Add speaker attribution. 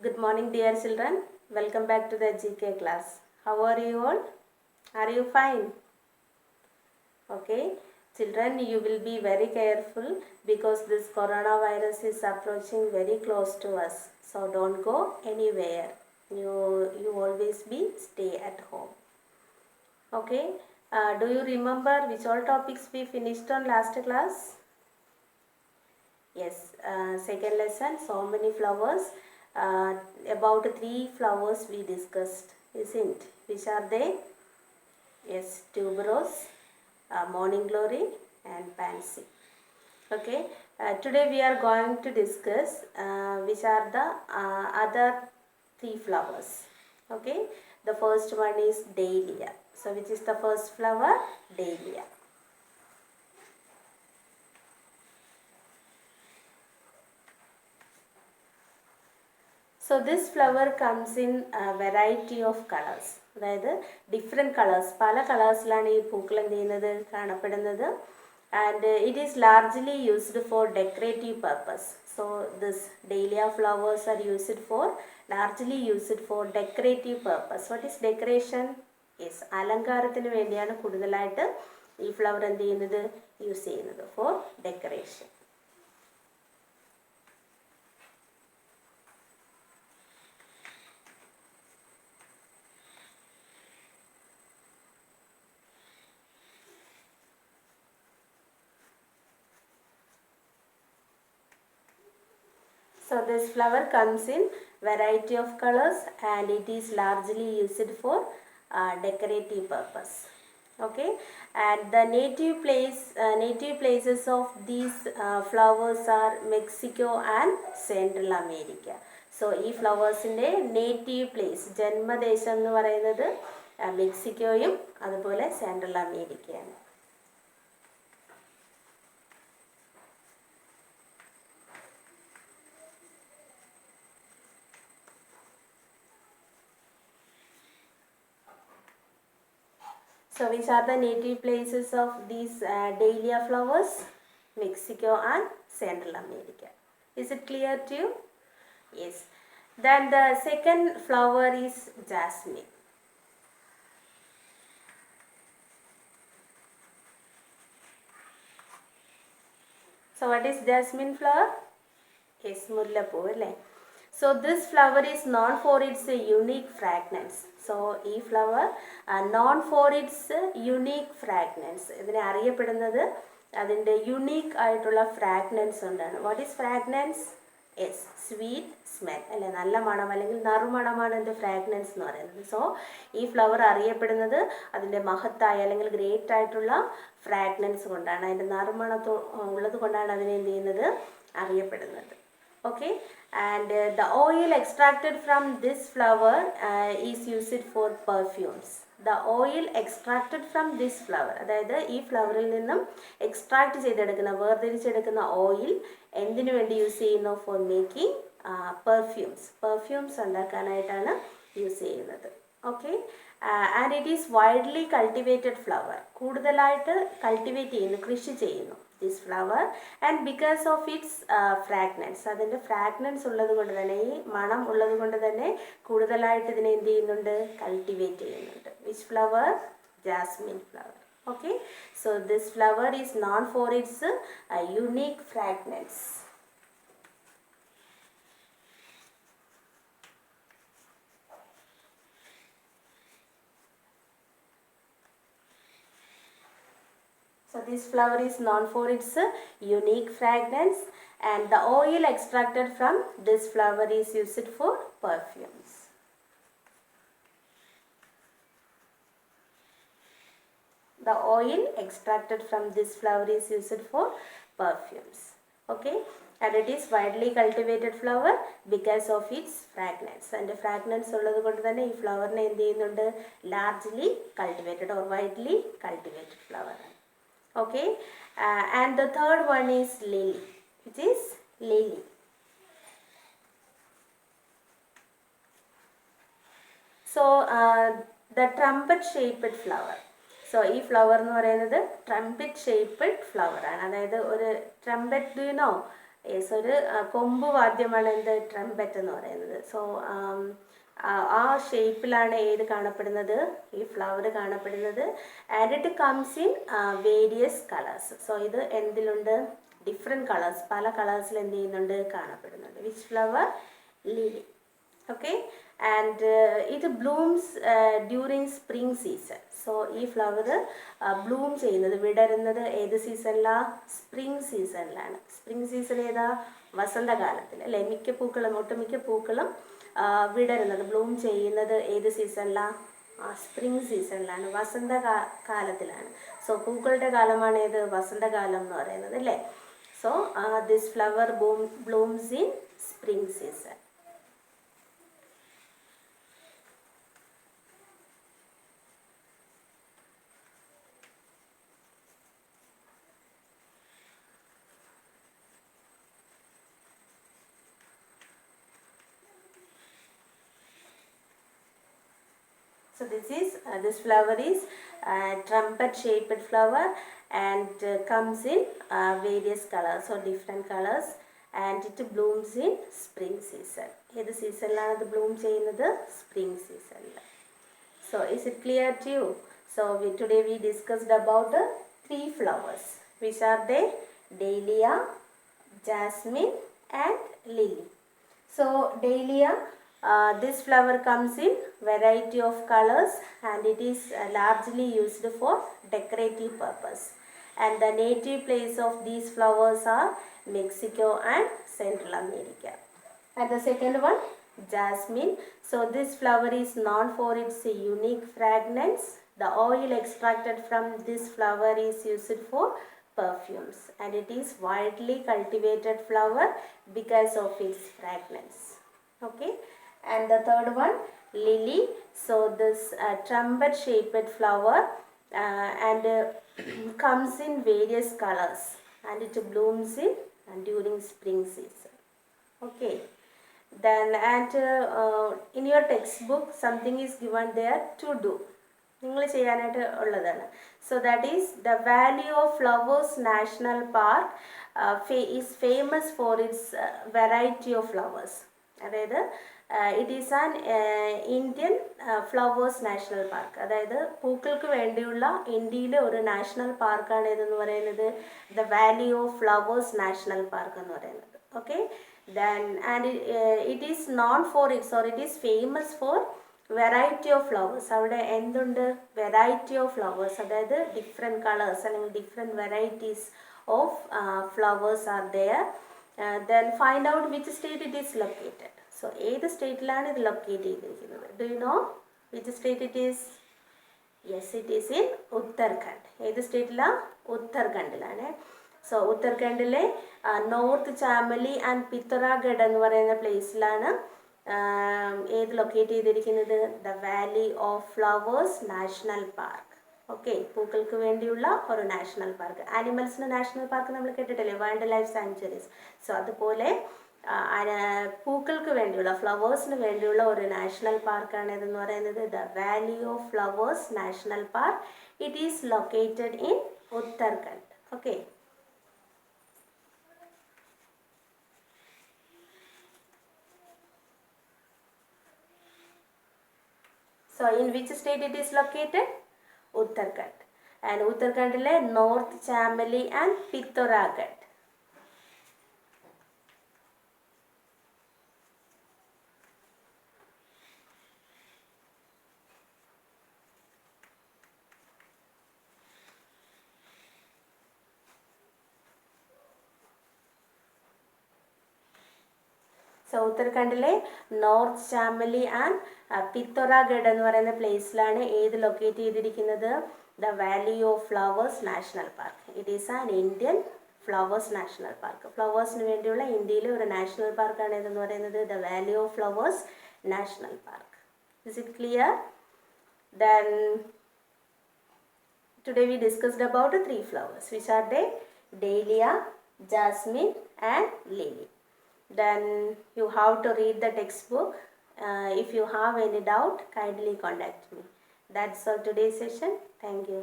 Speaker 1: Good morning, dear children. Welcome back to the GK class. How are you all? Are you fine? Okay. Children, you will be very careful because this coronavirus is approaching very close to us. So don't go anywhere. You always be stay at home. Okay. Do you remember which all topics we finished on last class? Yes, second lesson, so many flowers. About 3 flowers we discussed, isn't? Which are they? Yes, tuberose, morning glory, and pansy. Okay, today we are going to discuss which are the other 3 flowers. Okay, the first one is dahlia. So, which is the first flower? Dahlia. So this flower comes in a variety of colors. അതായത് different colours പല കളേഴ്സിലാണ് ഈ പൂക്കൾ എന്ത് ചെയ്യുന്നത് കാണപ്പെടുന്നത്. And it is largely used for decorative purpose. So this dahlia flowers are used for largely used for decorative purpose. What is decoration? Yes, അലങ്കാരത്തിന് വേണ്ടിയാണ് കൂടുതലായിട്ട് ഈ ഫ്ലവർ എന്ത് ചെയ്യുന്നത് യൂസ് ചെയ്യുന്നത്, for decoration. So this flower comes in variety of colors and it is largely used for decorative purpose. Okay, and the native places of these flowers are Mexico and Central America. So ഈ ഫ്ലവേഴ്സിൻ്റെ native place, ജന്മദേശം എന്ന് പറയുന്നത് മെക്സിക്കോയും അതുപോലെ central അമേരിക്കയാണ്. So which are the native places of these dahlia flowers? Mexico and Central America. Is it clear to you? Yes. Then the second flower is jasmine. So what is jasmine flower? Yes, മുല്ലപ്പൂ അല്ലേ. So this flower is known for its unique fragrance. So ഈ flower known for its unique fragrance. ഇതിനെ അറിയപ്പെടുന്നത് അതിൻ്റെ unique ആയിട്ടുള്ള fragrance കൊണ്ടാണ്. What is fragrance? Yes, sweet smell അല്ലേ, നല്ല മണം അല്ലെങ്കിൽ നറുമണമാണ് അതിൻ്റെ ഫ്രാഗ്രൻസ് എന്ന് പറയുന്നത്. സോ ഈ ഫ്ലവർ അറിയപ്പെടുന്നത് അതിൻ്റെ മഹത്തായ അല്ലെങ്കിൽ ഗ്രേറ്റ് ആയിട്ടുള്ള ഫ്രാഗ്രൻസ് കൊണ്ടാണ്, അതിൻ്റെ നറുമണത്തോ ഉള്ളത് കൊണ്ടാണ് അതിനെ എന്ത് ചെയ്യുന്നത് അറിയപ്പെടുന്നത്. Okay, and the oil extracted from this flower is used for perfumes. The oil extracted from this flower, അതായത് ഈ ഫ്ലവറിൽ നിന്നും എക്സ്ട്രാക്ട് ചെയ്തെടുക്കുന്ന വേർതിരിച്ചെടുക്കുന്ന ഓയിൽ എന്തിനു വേണ്ടി യൂസ് ചെയ്യുന്നു? ഫോർ മേക്കിംഗ് പെർഫ്യൂംസ് ഉണ്ടാക്കാനായിട്ടാണ് യൂസ് ചെയ്യുന്നത്. Okay, and it is widely cultivated flower. കൂടുതലായിട്ട് cultivate ചെയ്യുന്നു, കൃഷി ചെയ്യുന്നു this flower. And because of its fragrance, അതിൻ്റെ ഫ്രാഗ്രൻസ് ഉള്ളത് കൊണ്ട് തന്നെ, ഈ മണം ഉള്ളത് കൊണ്ട് തന്നെ കൂടുതലായിട്ട് ഇതിനെ എന്ത് ചെയ്യുന്നുണ്ട്? കൾട്ടിവേറ്റ് ചെയ്യുന്നുണ്ട്. Which flower? Jasmine flower. Okay, so this flower is known for its unique fragrance. So this flower is known for its unique fragrance and the oil extracted from this flower is used for perfumes. The oil extracted from this flower is used for perfumes. Okay, and it is widely cultivated flower because of its fragrance. And the fragrance ഉള്ളത് കൊണ്ട് തന്നെ ഈ ഫ്ലവറിനെ എന്ത് ചെയ്യുന്നുണ്ട്? Largely cultivated or widely cultivated flower. Okay, and the third one is lily, which is lily. So the trumpet shaped flower. So ഈ flower എന്ന് പറയുന്നത് trumpet shaped flower ആണ്. അതായത് ഒരു trumpet, do you know? Yes, ഒരു കൊമ്പ് വാദ്യമാണ് എന്ത് trumpet എന്ന് പറയുന്നത്. സോ ആ ഷേപ്പിലാണ് ഏത് കാണപ്പെടുന്നത്, ഈ ഫ്ലവർ കാണപ്പെടുന്നത്. And it comes in various colours. So ഇത് എന്തിലുണ്ട്, ഡിഫറെൻറ്റ് കളേഴ്സ്, പല കളേഴ്സിൽ എന്ത് ചെയ്യുന്നുണ്ട്, കാണപ്പെടുന്നുണ്ട്. Which flower? Lily. Okay. And ഇത് blooms during spring season. So ഈ ഫ്ലവർ ബ്ലൂം ചെയ്യുന്നത്, വിടരുന്നത് ഏത് സീസണിലാണ്? സ്പ്രിങ് സീസണിലാണ്. സ്പ്രിങ് സീസൺ ഏതാ? വസന്തകാലത്തിൽ അല്ലേ? മിക്ക പൂക്കളും, ഒട്ടുമിക്ക പൂക്കളും വിടരുന്നത്, ബ്ലൂം ചെയ്യുന്നത് ഏത് സീസണിലാണ്? സ്പ്രിങ് സീസണിലാണ്, കാലത്തിലാണ്. സോ പൂക്കളുടെ കാലമാണ് ഏത്? വസന്തകാലം എന്ന് പറയുന്നത് അല്ലേ? So this flower Bloom's in spring season. So this flower is trumpet shaped flower and comes in various colors, so different colors, and it blooms in spring season. ഏത് സീസണിലാണ് ഇത് ബ്ലൂം ചെയ്യുന്നത്? സ്പ്രിംഗ് സീസണിൽ. So is it clear to you? So today we discussed about 3 flowers. Which are they? Dahlia, jasmine and lily. So Dahlia, this flower comes in variety of colors and it is largely used for decorative purpose. And the native place of these flowers are Mexico and Central America. And the second one, jasmine. So this flower is known for its unique fragrance. The oil extracted from this flower is used for perfumes and it is widely cultivated flower because of its fragrance. Okay. And the third one, lily. So this trumpet shaped flower and comes in various colors and it blooms in during spring season. Okay. Then and in your textbook something is given there to do. നിങ്ങൾ ചെയ്യാനായിട്ട് ഉള്ളതാണ്. So that is the Valley of Flowers National Park is famous for its variety of flowers. അതായത് it is an Indian flowers national park. അതായത് പൂക്കൾക്ക് വേണ്ടിയുള്ള ഇന്ത്യയിലെ ഒരു national പാർക്കാണ് ഇതെന്ന് പറയുന്നത്, the valley of flowers national park എന്ന് പറയുന്നത്. Okay. Then and it is known for its or it is famous for variety of flowers. അവിടെ എന്തുണ്ട്? വെറൈറ്റി ഓഫ് ഫ്ലവേഴ്സ്, അതായത് ഡിഫറെൻറ്റ് കളേഴ്സ് അല്ലെങ്കിൽ different varieties of flowers are there. Then find out which state it is located. So ഏത് സ്റ്റേറ്റിലാണ് ഇത് locate ചെയ്തിരിക്കുന്നത്? Do you know which state it is? Yes, it is in Uttarakhand. ഏത് സ്റ്റേറ്റിലാണ്? ഉത്തരാഖണ്ഡിലാണ്. സോ ഉത്തരാഖണ്ഡിലെ നോർത്ത് ചാമലി ആൻഡ് പിത്തറാഗഡ് എന്ന് പറയുന്ന പ്ലേസിലാണ് ഏത് ലൊക്കേറ്റ് ചെയ്തിരിക്കുന്നത്? The valley of flowers national park. Okay. പൂക്കൾക്ക് വേണ്ടിയുള്ള ഒരു നാഷണൽ പാർക്ക്. ആനിമൽസിന് നാഷണൽ പാർക്ക് നമ്മൾ കേട്ടിട്ടില്ലേ, വൈൽഡ് ലൈഫ് സാങ്ച്വറീസ്. സോ അതുപോലെ പൂക്കൾക്ക് വേണ്ടിയുള്ള, ഫ്ലവേഴ്സിന് വേണ്ടിയുള്ള ഒരു നാഷണൽ പാർക്കാണ് ഇതെന്ന് പറയുന്നത് the valley of flowers national park. It is located in Uttarakhand. Okay. So in which state it is located? Uttarakhand. And ഉത്തരാഖണ്ഡിലെ north Chamoli and Pithoragarh. So ഉത്തരാഖണ്ഡിലെ നോർത്ത് ചാമലി ആൻഡ് പിത്തോറാഗഡ് എന്ന് പറയുന്ന പ്ലേസിലാണ് ഏത് ലൊക്കേറ്റ് ചെയ്തിരിക്കുന്നത്? The valley of flowers national park. It is an Indian flowers national park. ഫ്ലവേഴ്സിന് വേണ്ടിയുള്ള ഇന്ത്യയിലെ ഒരു നാഷണൽ പാർക്കാണ് ഇതെന്ന് പറയുന്നത് the valley of flowers national park. Is it clear? Then today we discussed about 3 flowers. Which are they? Dahlia, jasmine and lily. Then you have to read the textbook. If you have any doubt, kindly contact me. That's all today's session. Thank you.